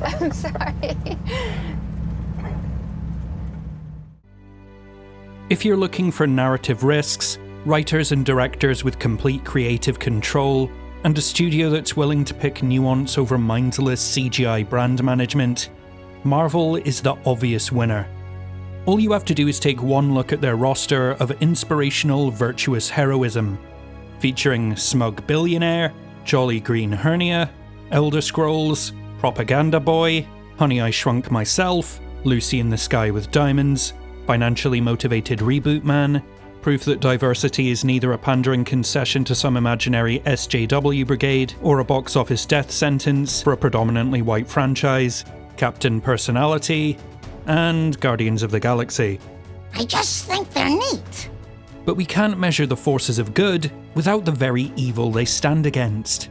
I'm sorry. If you're looking for narrative risks, writers and directors with complete creative control, and a studio that's willing to pick nuance over mindless CGI brand management, Marvel is the obvious winner. All you have to do is take one look at their roster of inspirational, virtuous heroism, featuring Smug Billionaire, Jolly Green Hernia, Elder Scrolls, Propaganda Boy, Honey I Shrunk Myself, Lucy in the Sky with Diamonds, Financially Motivated Reboot Man, proof that diversity is neither a pandering concession to some imaginary SJW brigade or a box office death sentence for a predominantly white franchise, Captain Personality, and Guardians of the Galaxy. I just think they're neat. But we can't measure the forces of good without the very evil they stand against.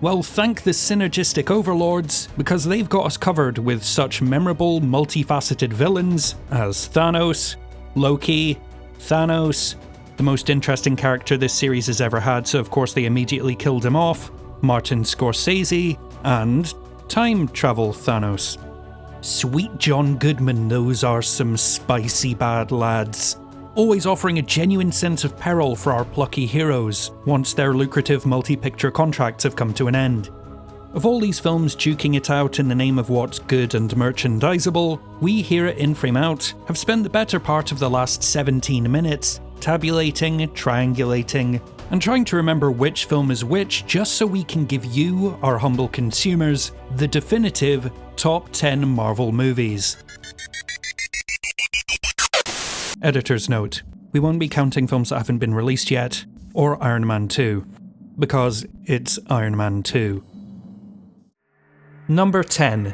Well, thank the synergistic overlords, because they've got us covered with such memorable, multifaceted villains as Thanos, Loki, Thanos, the most interesting character this series has ever had, so of course they immediately killed him off, Martin Scorsese, and time travel Thanos. Sweet John Goodman, those are some spicy bad lads. Always offering a genuine sense of peril for our plucky heroes, once their lucrative multi-picture contracts have come to an end. Of all these films duking it out in the name of what's good and merchandisable, we here at In Frame Out have spent the better part of the last 17 minutes tabulating, triangulating, and trying to remember which film is which just so we can give you, our humble consumers, the definitive top 10 Marvel movies. Editor's note: we won't be counting films that haven't been released yet, or Iron Man 2, because it's Iron Man 2. Number 10.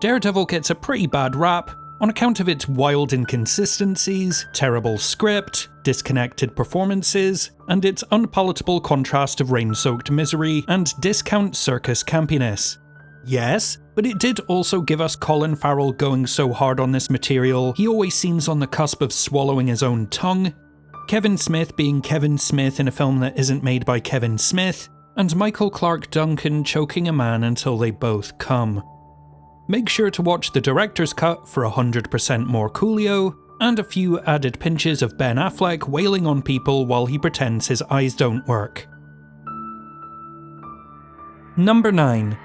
Daredevil gets a pretty bad rap on account of its wild inconsistencies, terrible script, disconnected performances, and its unpalatable contrast of rain-soaked misery and discount circus campiness. Yes, but it did also give us Colin Farrell going so hard on this material he always seems on the cusp of swallowing his own tongue, Kevin Smith being Kevin Smith in a film that isn't made by Kevin Smith, and Michael Clarke Duncan choking a man until they both come. Make sure to watch the director's cut for 100% more Coolio, and a few added pinches of Ben Affleck wailing on people while he pretends his eyes don't work. Number 9.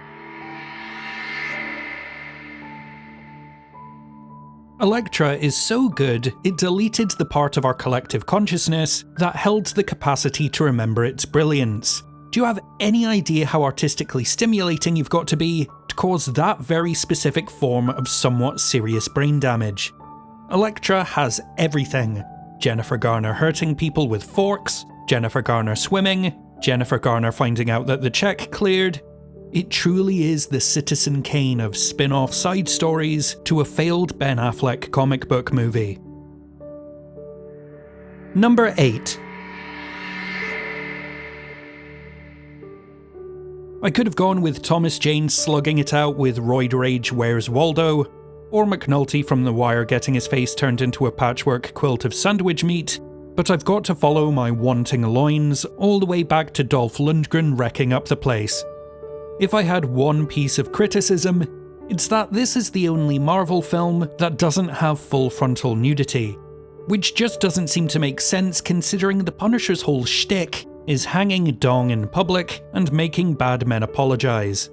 Elektra is so good, it deleted the part of our collective consciousness that held the capacity to remember its brilliance. Do you have any idea how artistically stimulating you've got to be to cause that very specific form of somewhat serious brain damage? Elektra has everything. Jennifer Garner hurting people with forks, Jennifer Garner swimming, Jennifer Garner finding out that the check cleared. It truly is the Citizen Kane of spin-off side stories to a failed Ben Affleck comic book movie. Number 8. I could have gone with Thomas Jane slugging it out with Roid Rage Where's Waldo, or McNulty from The Wire getting his face turned into a patchwork quilt of sandwich meat, but I've got to follow my wanting loins all the way back to Dolph Lundgren wrecking up the place. If I had one piece of criticism, it's that this is the only Marvel film that doesn't have full frontal nudity, which just doesn't seem to make sense considering the Punisher's whole shtick is hanging dong in public and making bad men apologise.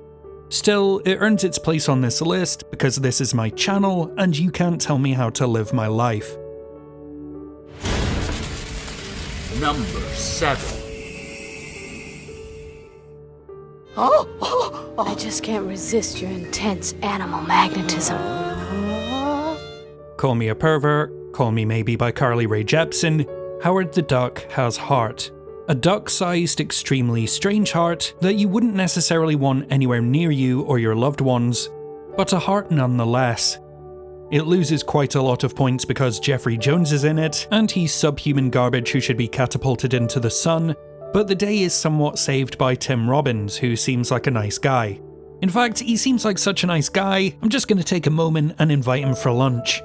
Still, it earns its place on this list because this is my channel and you can't tell me how to live my life. Number 7. I just can't resist your intense animal magnetism. Call me a pervert, call me maybe by Carly Rae Jepsen, Howard the Duck has heart. A duck-sized, extremely strange heart that you wouldn't necessarily want anywhere near you or your loved ones, but a heart nonetheless. It loses quite a lot of points because Jeffrey Jones is in it, and he's subhuman garbage who should be catapulted into the sun, but the day is somewhat saved by Tim Robbins, who seems like a nice guy. In fact, he seems like such a nice guy, I'm just going to take a moment and invite him for lunch.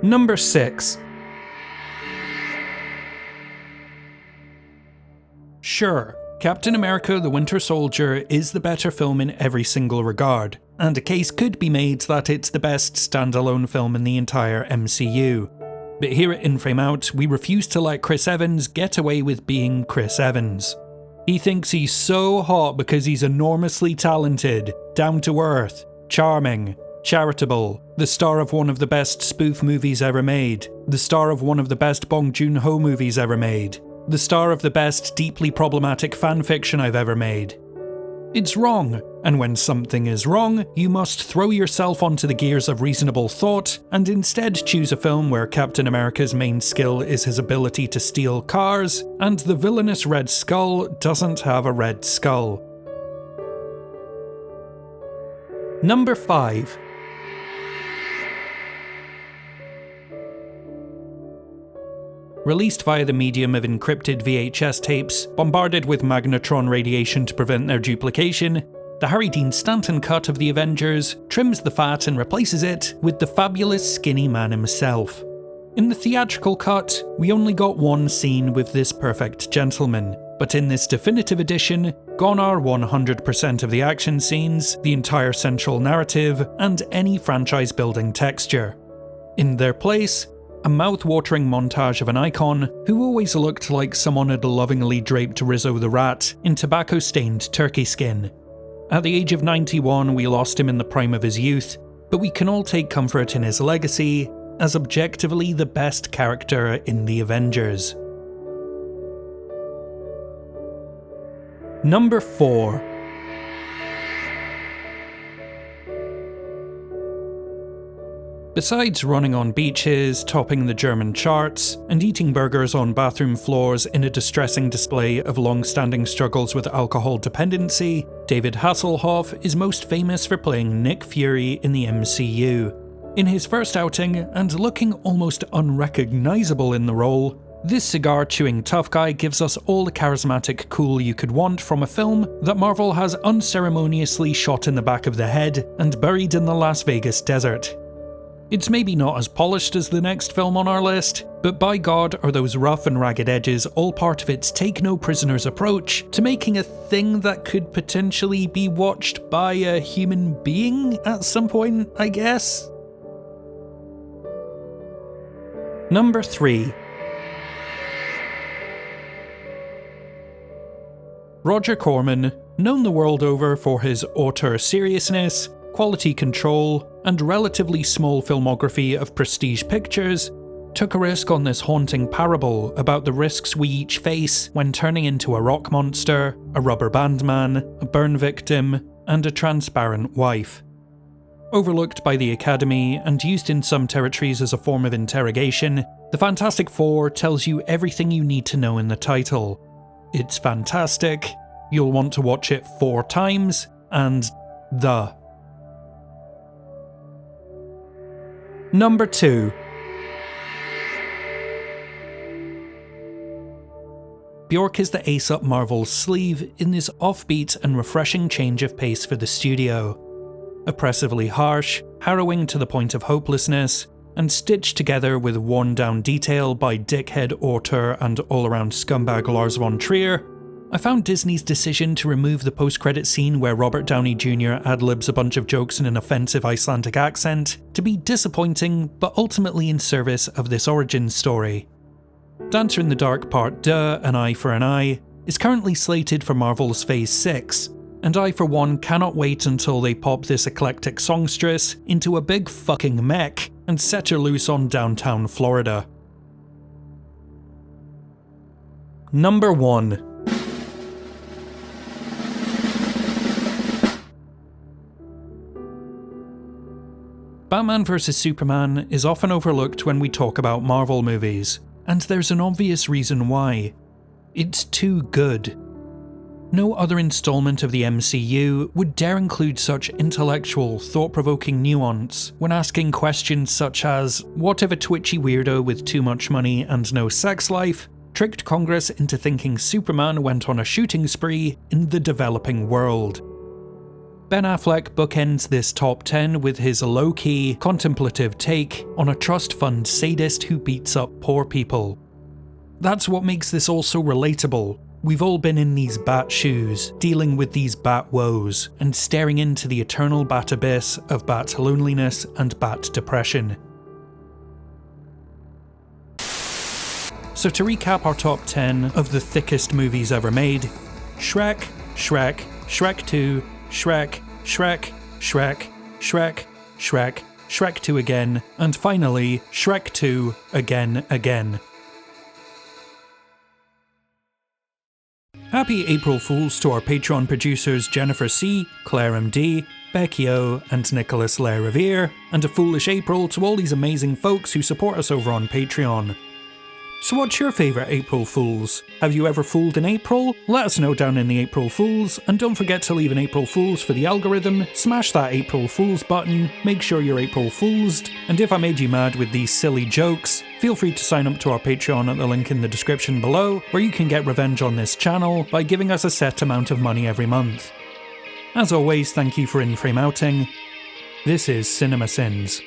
Number 6. Sure, Captain America the Winter Soldier is the better film in every single regard, and a case could be made that it's the best standalone film in the entire MCU. But here at In Frame Out, we refuse to let Chris Evans get away with being Chris Evans. He thinks he's so hot because he's enormously talented, down to earth, charming, charitable, the star of one of the best spoof movies ever made, the star of one of the best Bong Joon-ho movies ever made, the star of the best deeply problematic fanfiction I've ever made. It's wrong, and when something is wrong, you must throw yourself onto the gears of reasonable thought and instead choose a film where Captain America's main skill is his ability to steal cars, and the villainous Red Skull doesn't have a red skull. Number 5. Released via the medium of encrypted VHS tapes, bombarded with magnetron radiation to prevent their duplication, the Harry Dean Stanton cut of the Avengers trims the fat and replaces it with the fabulous skinny man himself. In the theatrical cut, we only got one scene with this perfect gentleman, but in this definitive edition, gone are 100% of the action scenes, the entire central narrative, and any franchise-building texture. In their place, a mouth-watering montage of an icon who always looked like someone had lovingly draped Rizzo the Rat in tobacco-stained turkey skin. At the age of 91, we lost him in the prime of his youth, but we can all take comfort in his legacy as objectively the best character in the Avengers. Number 4. Besides running on beaches, topping the German charts, and eating burgers on bathroom floors in a distressing display of long-standing struggles with alcohol dependency, David Hasselhoff is most famous for playing Nick Fury in the MCU. In his first outing, and looking almost unrecognisable in the role, this cigar-chewing tough guy gives us all the charismatic cool you could want from a film that Marvel has unceremoniously shot in the back of the head and buried in the Las Vegas desert. It's maybe not as polished as the next film on our list, but by God are those rough and ragged edges all part of its take-no-prisoners approach to making a thing that could potentially be watched by a human being at some point, I guess? Number 3. Roger Corman, known the world over for his auteur seriousness, quality control, and relatively small filmography of prestige pictures, took a risk on this haunting parable about the risks we each face when turning into a rock monster, a rubber band man, a burn victim, and a transparent wife. Overlooked by the Academy and used in some territories as a form of interrogation, the Fantastic Four tells you everything you need to know in the title. It's fantastic, you'll want to watch it 4 times, and the. Number 2. Bjork is the ace up Marvel's sleeve in this offbeat and refreshing change of pace for the studio. Oppressively harsh, harrowing to the point of hopelessness, and stitched together with worn-down detail by dickhead auteur and all-around scumbag Lars von Trier, I found Disney's decision to remove the post-credit scene where Robert Downey Jr. ad-libs a bunch of jokes in an offensive Icelandic accent to be disappointing, but ultimately in service of this origin story. Dancer in the Dark Part Duh, An Eye for an Eye, is currently slated for Marvel's Phase 6, and I for one cannot wait until they pop this eclectic songstress into a big fucking mech and set her loose on downtown Florida. Number 1. Batman vs Superman is often overlooked when we talk about Marvel movies, and there's an obvious reason why. It's too good. No other installment of the MCU would dare include such intellectual, thought-provoking nuance when asking questions such as, what if a twitchy weirdo with too much money and no sex life tricked Congress into thinking Superman went on a shooting spree in the developing world? Ben Affleck bookends this top 10 with his low-key, contemplative take on a trust fund sadist who beats up poor people. That's what makes this all so relatable, We've all been in these bat shoes, dealing with these bat woes, and staring into the eternal bat abyss of bat loneliness and bat depression. So to recap our top 10 of the thickest movies ever made: Shrek, Shrek, Shrek 2, Shrek, Shrek, Shrek, Shrek, Shrek, Shrek 2 again, and finally, Shrek 2 again. Happy April Fools to our Patreon producers Jennifer C, Claire MD, Becky O, and Nicholas Le Revere, and a foolish April to all these amazing folks who support us over on Patreon. So what's your favourite April Fools? Have you ever fooled in April? Let us know down in the April Fools, and don't forget to leave an April Fools for the algorithm, smash that April Fools button, make sure you're April Foolsed, and if I made you mad with these silly jokes, feel free to sign up to our Patreon at the link in the description below, where you can get revenge on this channel by giving us a set amount of money every month. As always, thank you for in-frame outing. This is Cinema Sins.